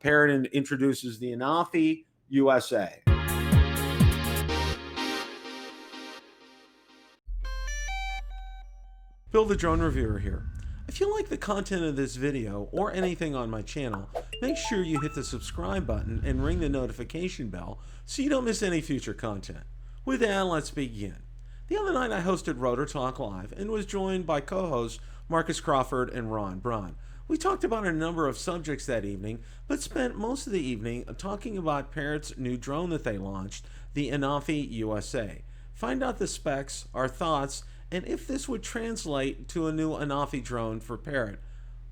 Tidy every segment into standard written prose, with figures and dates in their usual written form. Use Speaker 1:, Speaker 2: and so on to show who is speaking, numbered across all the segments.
Speaker 1: Parrot introduces the Anafi USA. Bill the Drone Reviewer here. If you like the content of this video or anything on my channel, make sure you hit the subscribe button and ring the notification bell so you don't miss any future content. With that, let's begin. The other night I hosted Rotor Talk Live and was joined by co-hosts Marcus Crawford and Ron Braun. We talked about a number of subjects that evening, but spent most of the evening talking about Parrot's new drone that they launched, the Anafi USA. Find out the specs, our thoughts, and if this would translate to a new Anafi drone for Parrot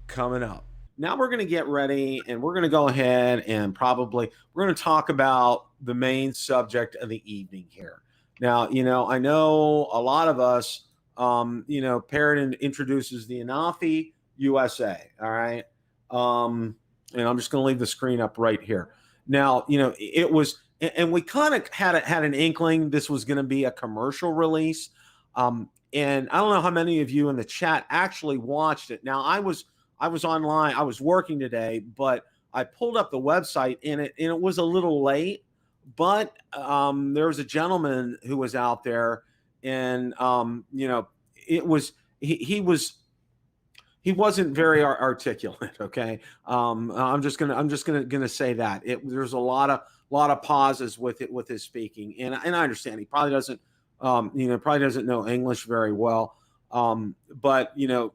Speaker 1: coming up. Now we're going to get ready and we're going to go ahead and we're going to talk about the main subject of the evening here. Now, I know a lot of us, Parrot introduces the Anafi USA. All right. And I'm just going to leave the screen up right here. Now, it was, and we kind of had an inkling this was going to be a commercial release. And I don't know how many of you in the chat actually watched it. Now I was online, I was working today, but I pulled up the website and it was a little late, but there was a gentleman who was out there and it was he wasn't very articulate. Okay. I'm just gonna say that there's a lot of pauses with his speaking, and I understand he probably doesn't probably doesn't know English very well. But you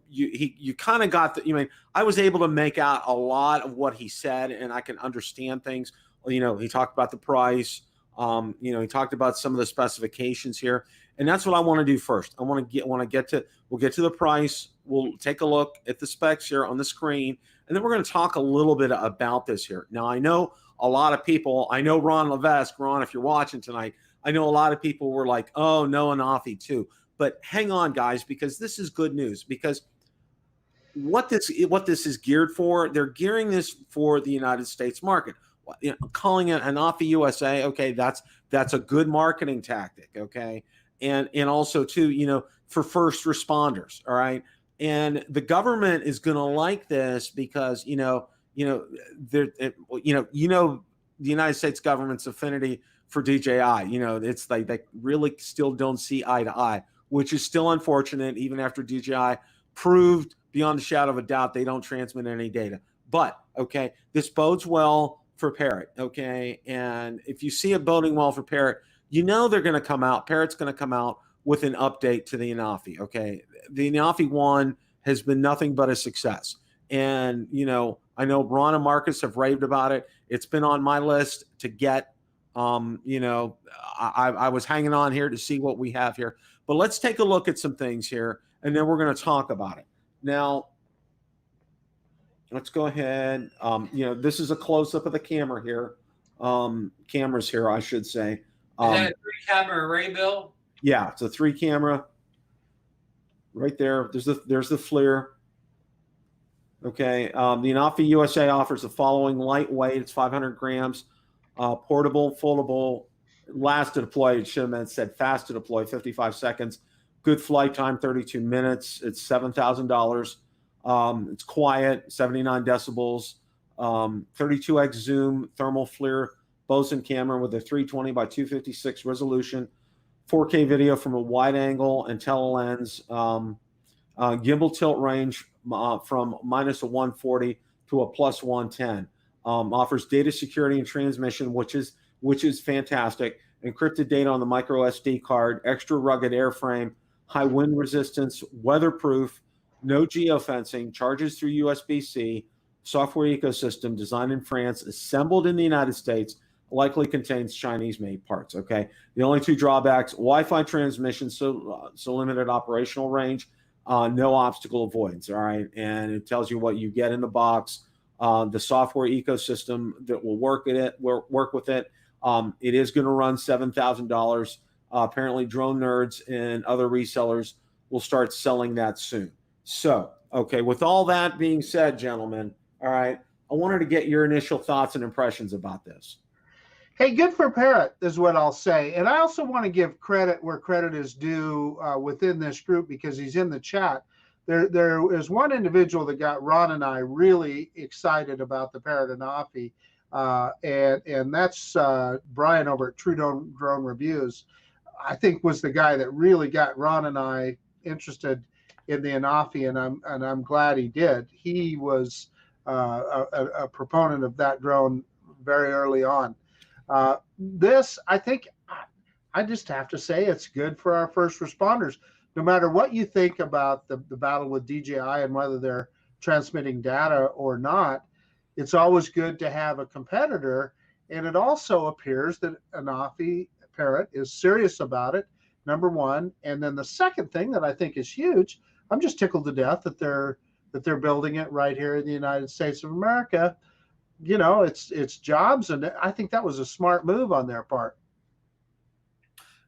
Speaker 1: kind of got the, I was able to make out a lot of what he said and I can understand things. He talked about the price. He talked about some of the specifications here, and that's what I want to do first. We'll get to the price. We'll take a look at the specs here on the screen, and then we're going to talk a little bit about this here. Now, I know a lot of people, I know Ron Levesque, Ron, if you're watching tonight, I know a lot of people were like, oh, no, Anafi too. But hang on, guys, because this is good news. Because what this is geared for, they're gearing this for the United States market. Calling it Anafi USA, okay, that's a good marketing tactic, okay, and also too, for first responders, all right. And the government is going to like this because the United States government's affinity for DJI, it's like they really still don't see eye to eye, which is still unfortunate, even after DJI proved beyond a shadow of a doubt they don't transmit any data. But, okay, this bodes well for Parrot, okay? And if you see it boding well for Parrot, they're going to come out, Parrot's going to come out with an update to the Anafi, okay? The Anafi 1 has been nothing but a success. And, I know Ron and Marcus have raved about it. It's been on my list to get. I was hanging on here to see what we have here, but let's take a look at some things here and then we're going to talk about it. Now, let's go ahead. This is a close-up of the camera here. Cameras here, I should say.
Speaker 2: Is that a 3-camera array, Bill?
Speaker 1: Yeah, it's a 3-camera right there. There's the FLIR. Okay. The Anafi USA offers the following: lightweight, it's 500 grams. Portable, foldable, last to deploy, it should have said fast to deploy, 55 seconds. Good flight time, 32 minutes. It's $7,000. It's quiet, 79 decibels. 32x zoom, thermal FLIR, Boson camera with a 320 by 256 resolution. 4K video from a wide angle and telelens. Gimbal tilt range from minus a 140 to a plus 110. Offers data security and transmission, which is fantastic. Encrypted data on the micro SD card, extra rugged airframe, high wind resistance, weatherproof, no geofencing, charges through USB-C, software ecosystem designed in France, assembled in the United States, likely contains Chinese-made parts. Okay, the only two drawbacks: Wi-Fi transmission, so limited operational range, no obstacle avoidance. All right, and it tells you what you get in the box. The software ecosystem that will work with it. It is going to run $7,000. Apparently, drone nerds and other resellers will start selling that soon. So, okay, with all that being said, gentlemen, all right, I wanted to get your initial thoughts and impressions about this.
Speaker 3: Hey, good for Parrot is what I'll say. And I also want to give credit where credit is due within this group, because he's in the chat. there is one individual that got Ron and I really excited about the Parrot Anafi, and that's Brian over at Trudeau Drone Reviews. I think was the guy that really got Ron and I interested in the Anafi, and I'm glad he did. He was a proponent of that drone very early on. This, I think, I just have to say it's good for our first responders. No matter what you think about the battle with DJI and whether they're transmitting data or not, it's always good to have a competitor. And it also appears that Anafi Parrot is serious about it, number one. And then the second thing that I think is huge, I'm just tickled to death that they're building it right here in the United States of America. You know, it's jobs, and I think that was a smart move on their part.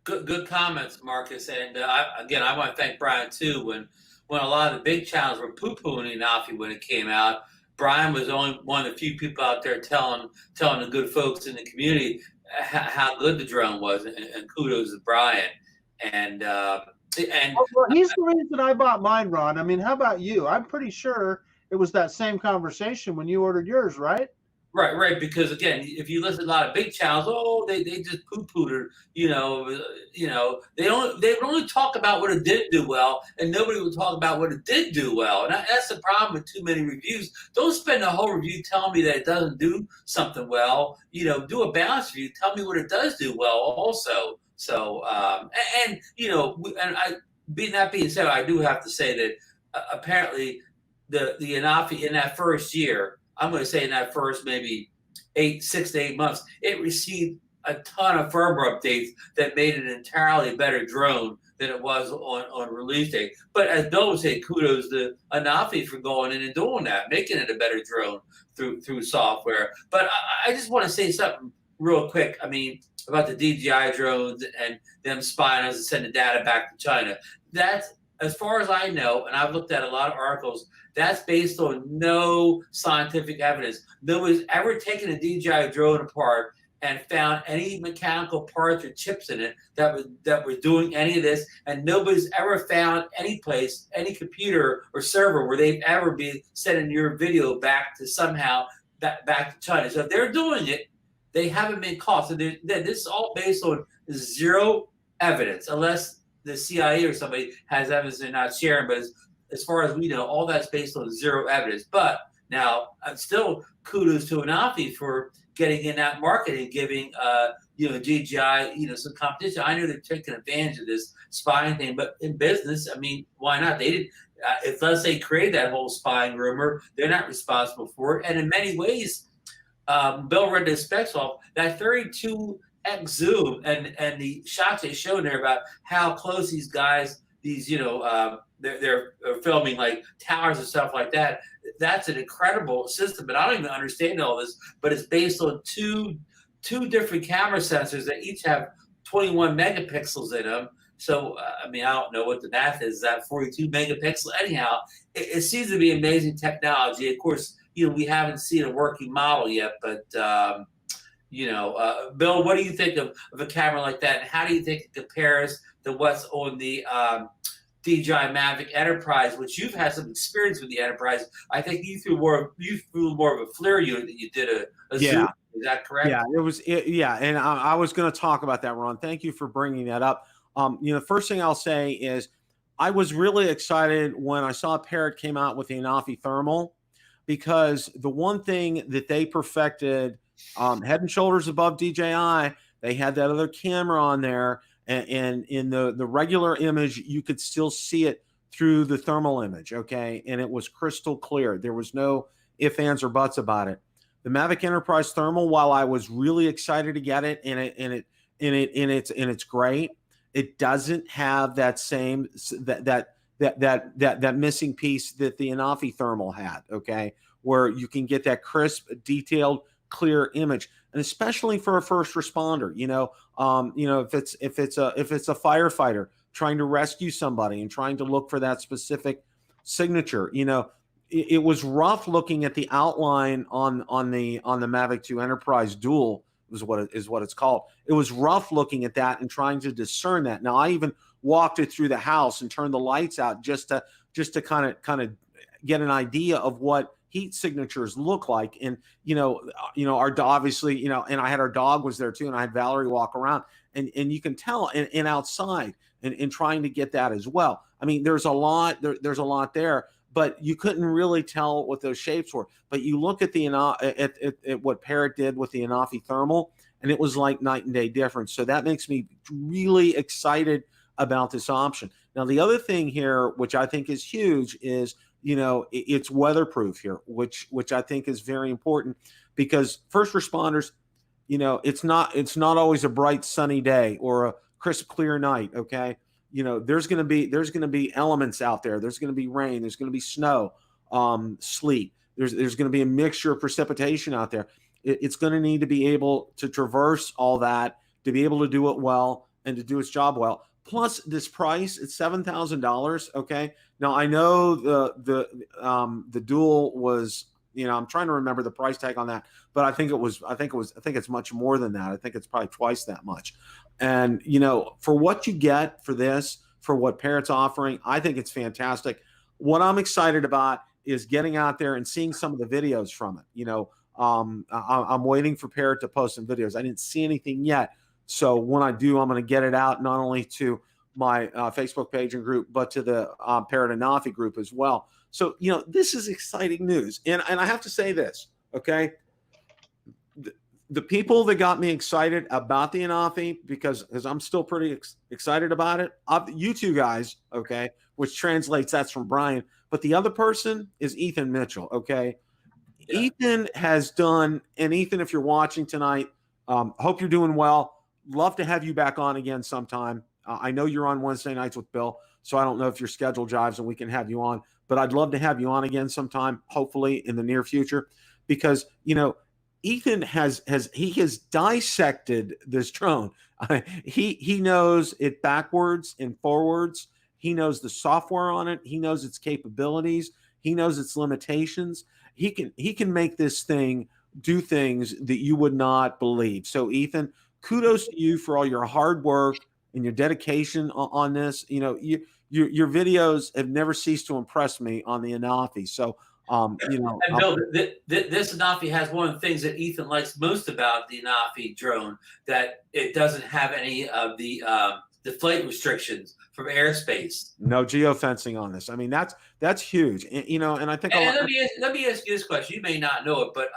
Speaker 2: Good comments, Marcus. And again, I want to thank Brian too. When a lot of the big channels were poo-pooing Anafi when it came out, Brian was only one of the few people out there telling the good folks in the community how good the drone was, and kudos to Brian. And
Speaker 3: well, he's the reason I bought mine, Ron. I mean, how about you? I'm pretty sure it was that same conversation when you ordered yours, right?
Speaker 2: Right. Because again, if you listen to a lot of big channels, they just poo-pooed her. They would only talk about what it didn't do well, and nobody would talk about what it did do well. And that's the problem with too many reviews. Don't spend the whole review telling me that it doesn't do something well. Do a balanced review. Tell me what it does do well also. So, that being said, I do have to say that apparently the Anafi in that first year, I'm going to say in that first maybe 6 to 8 months, it received a ton of firmware updates that made it an entirely better drone than it was on release day. But as Bill would say, kudos to Anafi for going in and doing that, making it a better drone through software. But I just want to say something real quick. I mean, about the DJI drones and them spying us and sending data back to China. That's, as far as I know, and I've looked at a lot of articles, that's based on no scientific evidence. Nobody's ever taken a DJI drone apart and found any mechanical parts or chips in it that were doing any of this, and nobody's ever found any place, any computer or server where they've ever been sending your video back to back to China. So if they're doing it, they haven't been caught. So this is all based on zero evidence, unless the CIA or somebody has evidence they're not sharing. But as far as we know, all that's based on zero evidence. But now, I'm still kudos to Anafi for getting in that market and giving DJI some competition. I know they're taking advantage of this spying thing, but in business, I mean, why not? They didn't. Unless they created that whole spying rumor, they're not responsible for it. And in many ways, Bill read the specs off that 32x zoom and the shots they showed there about how close these guys, they're filming like towers and stuff like that. That's an incredible system, but I don't even understand all this. But it's based on two different camera sensors that each have 21 megapixels in them. So I mean, I don't know what the math is. That 42 megapixel. Anyhow, it seems to be amazing technology. Of course, we haven't seen a working model yet, but Bill, what do you think of a camera like that? And how do you think it compares to what's on the DJI Mavic Enterprise, which you've had some experience with the Enterprise? I think you threw more of a FLIR unit than you did a zoom. Is that correct?
Speaker 1: Yeah, it was. And I was going to talk about that, Ron. Thank you for bringing that up. The first thing I'll say is I was really excited when I saw Parrot came out with the Anafi Thermal, because the one thing that they perfected, head and shoulders above DJI, they had that other camera on there, and in the regular image, you could still see it through the thermal image, okay? And it was crystal clear. There was no ifs, ands, or buts about it. The Mavic Enterprise Thermal, while I was really excited to get it, and it's great, it doesn't have that same that missing piece that the Anafi Thermal had, okay, where you can get that crisp, detailed, clear image, and especially for a first responder, if it's a firefighter trying to rescue somebody and trying to look for that specific signature, it was rough looking at the outline on the Mavic 2 Enterprise Dual is what it's called. It was rough looking at that and trying to discern that. Now, I even walked it through the house and turned the lights out just just to kind of get an idea of what heat signatures look like. And our dog, obviously, and I had our dog was there too, and I had Valerie walk around, and you can tell, and outside, and trying to get that as well. I mean, there's a lot there, but you couldn't really tell what those shapes were. But you look at at what Parrot did with the Anafi thermal, and it was like night and day difference. So that makes me really excited about this option. Now, the other thing here, which I think is huge, is it's weatherproof here, which I think is very important, because first responders, it's not always a bright sunny day or a crisp clear night. Okay. There's going to be elements out there. There's going to be rain. There's going to be snow, sleet. There's going to be a mixture of precipitation out there. It's going to need to be able to traverse all that, to be able to do it well and to do its job well. Plus this price, it's $7,000. Okay. Now I know the Dual was, I'm trying to remember the price tag on that, but I think it's much more than that. I think it's probably twice that much. And, for what you get for this, for what Parrot's offering, I think it's fantastic. What I'm excited about is getting out there and seeing some of the videos from it. I'm waiting for Parrot to post some videos. I didn't see anything yet. So when I do, I'm going to get it out not only to my Facebook page and group, but to the Parrot Anafi group as well. So, this is exciting news. And I have to say this, okay? The people that got me excited about the Anafi, because I'm still pretty excited about it, you two guys, okay, which translates, that's from Brian. But the other person is Ethan Mitchell, okay? Yeah. Ethan has done, and Ethan, if you're watching tonight, hope you're doing well. Love to have you back on again sometime. I know you're on Wednesday nights with Bill, so I don't know if your schedule jives and we can have you on, but I'd love to have you on again sometime, hopefully in the near future, because, Ethan has dissected this drone. He knows it backwards and forwards. He knows the software on it. He knows its capabilities. He knows its limitations. He can make this thing do things that you would not believe. So, Ethan, kudos to you for all your hard work and your dedication on this. Your videos have never ceased to impress me on the Anafi. So,
Speaker 2: and Bill, this Anafi has one of the things that Ethan likes most about the Anafi drone, that it doesn't have any of the flight restrictions from airspace.
Speaker 1: No geofencing on this. I mean, that's huge. And, and I think.
Speaker 2: And let me ask you this question. You may not know it, but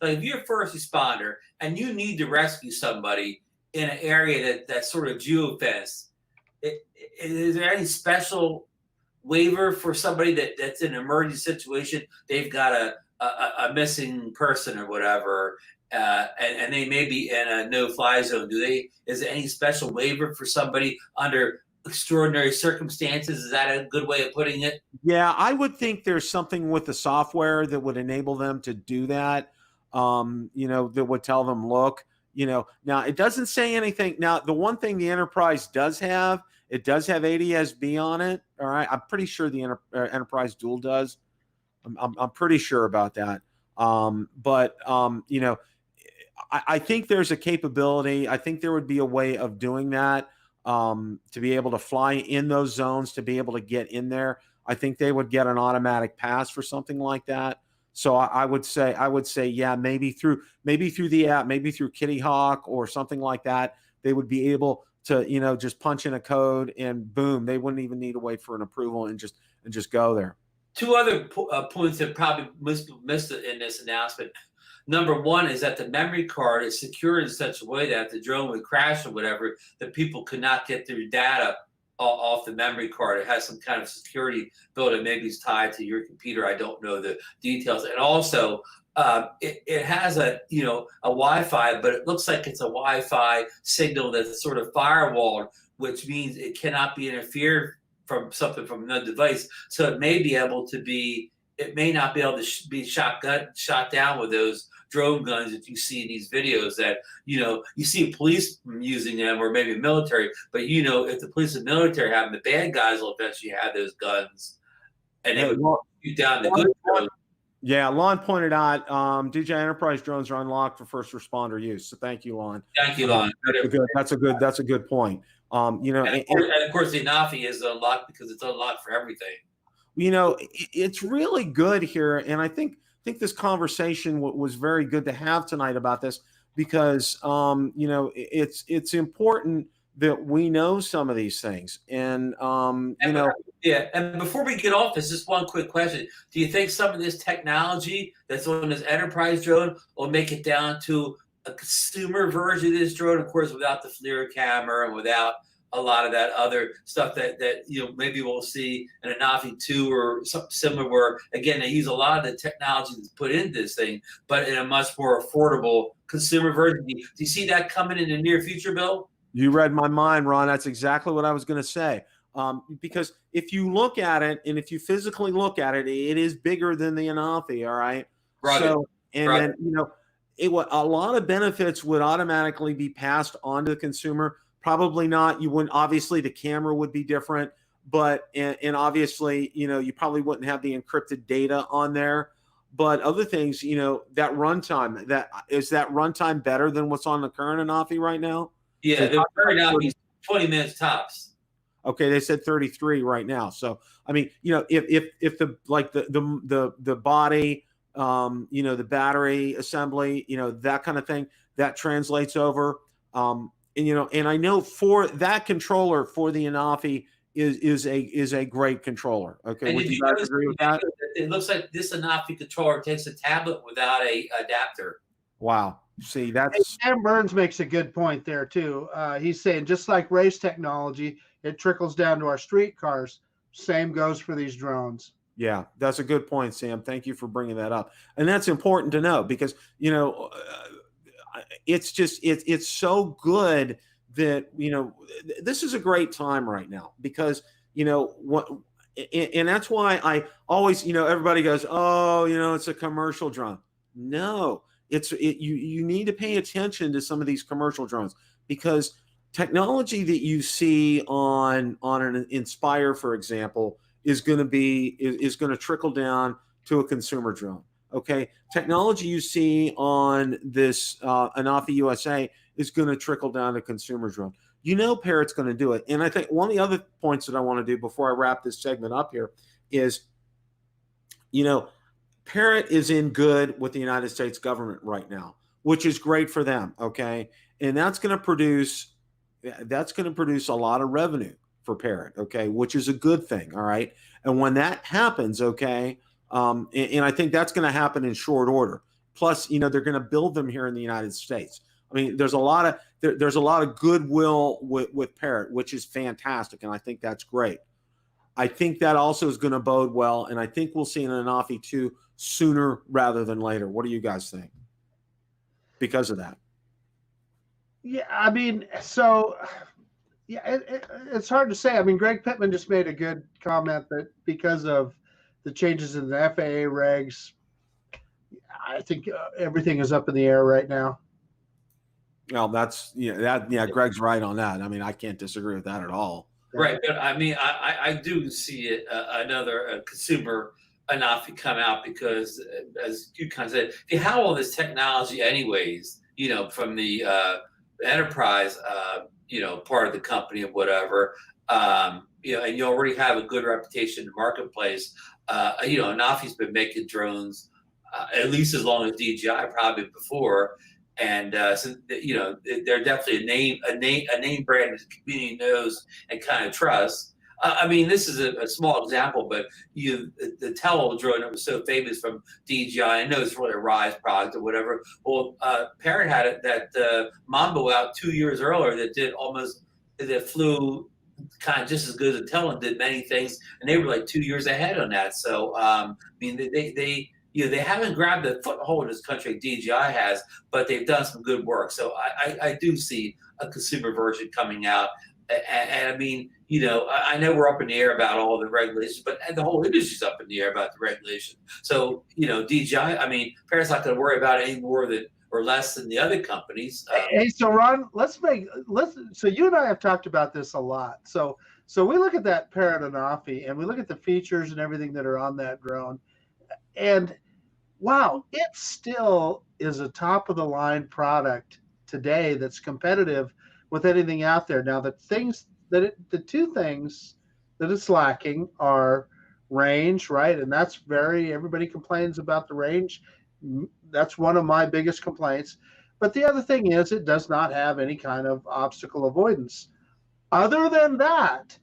Speaker 2: like if you're a first responder and you need to rescue somebody in an area that's sort of geofenced, is there any special waiver for somebody that's in an emergency situation? They've got a missing person or whatever, and they may be in a no-fly zone. Is there any special waiver for somebody under extraordinary circumstances? Is that a good way of putting it?
Speaker 1: Yeah, I would think there's something with the software that would enable them to do that. That would tell them, look, now it doesn't say anything. Now, the one thing the Enterprise does have, it does have ADS-B on it. All right. I'm pretty sure the Enterprise Dual does. I'm pretty sure about that. I think there's a capability. I think there would be a way of doing that, to be able to fly in those zones, to be able to get in there. I think they would get an automatic pass for something like that. So I would say, yeah, maybe through the app, maybe through Kitty Hawk or something like that, they would be able to, just punch in a code and boom, they wouldn't even need to wait for an approval and just go there.
Speaker 2: Two other points that probably missed in this announcement. Number one is that the memory card is secured in such a way that the drone would crash or whatever, that people could not get their data off the memory card. It has some kind of security built in. Maybe it's tied to your computer. I don't know the details. And also, it has a Wi-Fi, but it looks like it's a Wi-Fi signal that's sort of firewalled, which means it cannot be interfered from something from another device. So it may not be able to be shot down with those drone guns that you see in these videos that, you see police using them, or maybe military, but if the police and military have them, the bad guys will eventually have those guns, and they would shoot down the good drones.
Speaker 1: Yeah, Lon pointed out DJI Enterprise drones are unlocked for first responder use. So thank you, Lon.
Speaker 2: Thank you, Lon.
Speaker 1: That's a good point.
Speaker 2: And of course the Anafi is unlocked because it's unlocked for everything.
Speaker 1: It's really good here, and I think this conversation was very good to have tonight about this because it's important that we know some of these things, and
Speaker 2: yeah. And before we get off this, just one quick question: do you think some of this technology that's on this enterprise drone will make it down to a consumer version of this drone, of course, without the FLIR camera and without a lot of that other stuff that maybe we'll see in an Anafi 2 or something similar, where again they use a lot of the technology that's put into this thing, but in a much more affordable consumer version? Do you see that coming in the near future, Bill?
Speaker 1: You read my mind, Ron. That's exactly what I was going to say. Because if you look at it, and if you physically look at it, it is bigger than the Anafi. All right.
Speaker 2: Right.
Speaker 1: So, and then a lot of benefits would automatically be passed on to the consumer. Probably not. You wouldn't. Obviously, the camera would be different, but and obviously, you probably wouldn't have the encrypted data on there. But other things, that runtime, that runtime better than what's on the current Anafi right now?
Speaker 2: Yeah, they're very not 20 minutes tops.
Speaker 1: Okay, they said 33 right now. So I mean, if the body, the battery assembly, that kind of thing, that translates over. And I know for that controller for the Anafi is a great controller. Okay,
Speaker 2: and
Speaker 1: would you guys agree with that?
Speaker 2: It looks like this Anafi controller takes a tablet without a adapter.
Speaker 1: Wow. See, that's
Speaker 3: Sam Burns makes a good point there too. He's saying just like race technology, it trickles down to our street cars. Same goes for these drones.
Speaker 1: Yeah, that's a good point, Sam. Thank you for bringing that up, and that's important to know because it's just it's so good that this is a great time right now because what. And that's why I always, everybody goes, oh, it's a commercial drone. No, you need to pay attention to some of these commercial drones because technology that you see on an Inspire, for example, is going to trickle down to a consumer drone. Okay, technology you see on this Anafi USA is going to trickle down to consumer drone. Parrot's going to do it. And I think one of the other points that I want to do before I wrap this segment up here is, Parrot is in good with the United States government right now, which is great for them. Okay. And that's going to produce a lot of revenue for Parrot. Okay. Which is a good thing. All right. And when that happens, okay. And I think that's going to happen in short order. Plus, they're going to build them here in the United States. I mean, there's a lot of goodwill with Parrot, which is fantastic, and I think that's great. I think that also is going to bode well, and I think we'll see an Anafi 2 sooner rather than later. What do you guys think? Because of that.
Speaker 3: Yeah, I mean, so yeah, it's hard to say. I mean, Greg Pittman just made a good comment that because of the changes in the FAA regs, I think everything is up in the air right now.
Speaker 1: Well, Greg's right on that. I mean, I can't disagree with that at all.
Speaker 2: Right, but I mean, I do see it, another consumer Anafi come out because, as you kind of said, if you have all this technology, anyways, from the enterprise, part of the company or whatever, and you already have a good reputation in the marketplace. Anafi's been making drones at least as long as DJI, probably before. And so they're definitely a name brand that the community knows and kind of trusts. I mean, this is a small example, but the Tell drone that was so famous from DJI, I know it's really a Rise product or whatever. Well, Parrot had that Mambo out 2 years earlier that flew kind of just as good as the Tell and did many things, and they were like 2 years ahead on that. So I mean, they haven't grabbed the foothold in this country like DJI has, but they've done some good work. So I do see a consumer version coming out. And I mean, I know we're up in the air about all the regulations, but the whole industry's up in the air about the regulation. So, DJI, I mean, Parrot's not going to worry about it any more or less than the other companies.
Speaker 3: Hey, so Ron, so you and I have talked about this a lot. So we look at that Parrot Anafi and we look at the features and everything that are on that drone, and wow, it still is a top of the line product today that's competitive with anything out there. Now, the two things that it's lacking are range, right? And that's everybody complains about the range. That's one of my biggest complaints. But the other thing is, it does not have any kind of obstacle avoidance. Other than that,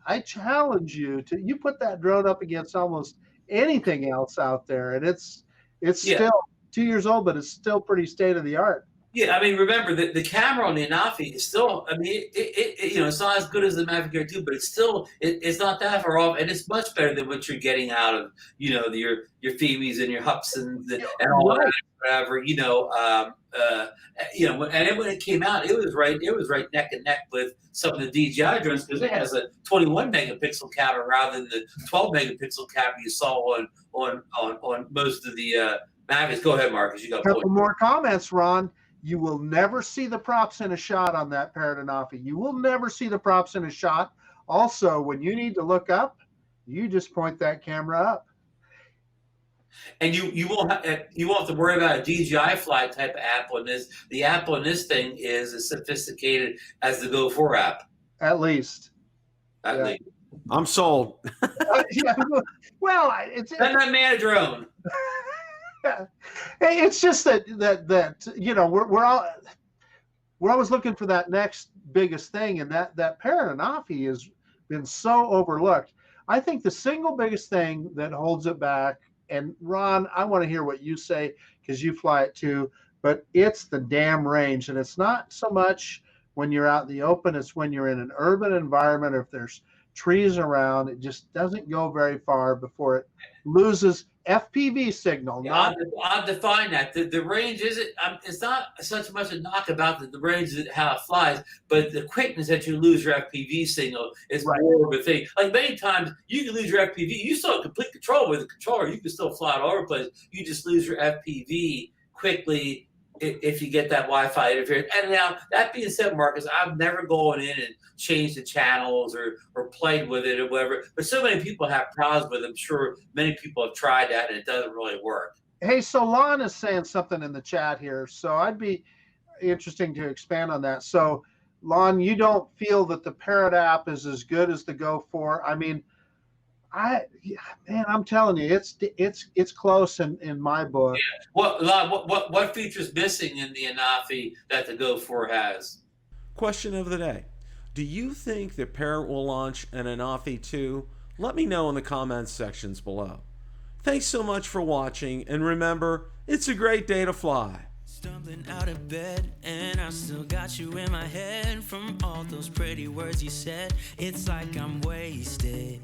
Speaker 3: I challenge you you put that drone up against almost anything else out there, and it's still 2 years old, but it's still pretty state of the art.
Speaker 2: Yeah, I mean, remember the camera on the Anafi is still. I mean, it's not as good as the Mavic Air 2, but it's still it's not that far off, and it's much better than what you're getting out of your Fimis and your Hupsons and all that, whatever. And when it came out, it was right neck and neck with some of the DJI drones because it has a 21 megapixel camera rather than the 12 megapixel camera you saw on most of the Mavics. Go ahead, Marcus. You got a
Speaker 3: couple more comments, Ron. You will never see the props in a shot on that Parrot Anafi. You will never see the props in a shot. Also, when you need to look up, you just point that camera up.
Speaker 2: And you won't have to worry about a DJI Fly type of app on this. The app on this thing is as sophisticated as the Go 4 app.
Speaker 3: At least.
Speaker 2: At least.
Speaker 1: I'm sold.
Speaker 3: Well,
Speaker 2: it's that man a drone.
Speaker 3: It's just that we're always looking for that next biggest thing, and that Parrot Anafi has been so overlooked. I think the single biggest thing that holds it back, and Ron, I want to hear what you say because you fly it too, but it's the damn range, and it's not so much when you're out in the open, it's when you're in an urban environment, or if there's trees around, it just doesn't go very far before it loses FPV signal.
Speaker 2: I'll define that. The range isn't. It's not such much a knock about the range that how it flies, but the quickness that you lose your FPV signal is more of a thing. Like many times, you can lose your FPV. You still have complete control with the controller. You can still fly all over the place. You just lose your FPV quickly if you get that Wi-Fi interference. And now, that being said, Marcus, I've never gone in and changed the channels or played with it or whatever. But so many people have problems with it. I'm sure many people have tried that, and it doesn't really work.
Speaker 3: Hey, so Lon is saying something in the chat here. So I'd be interesting to expand on that. So, Lon, you don't feel that the Parrot app is as good as the Go 4? I mean, I'm telling you, it's close in my book.
Speaker 2: Yeah. What features missing in the Anafi that the Go 4 has?
Speaker 1: Question of the day: do you think that Parrot will launch an Anafi 2? Let me know in the comments sections below. Thanks so much for watching, and remember, it's a great day to fly.
Speaker 4: Stumbling out of bed, and I still got you in my head from all those pretty words you said. It's like I'm wasted.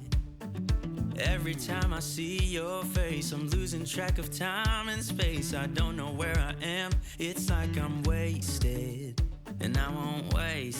Speaker 4: Every time I see your face, I'm losing track of time and space. I don't know where I am. It's like I'm wasted, and I won't waste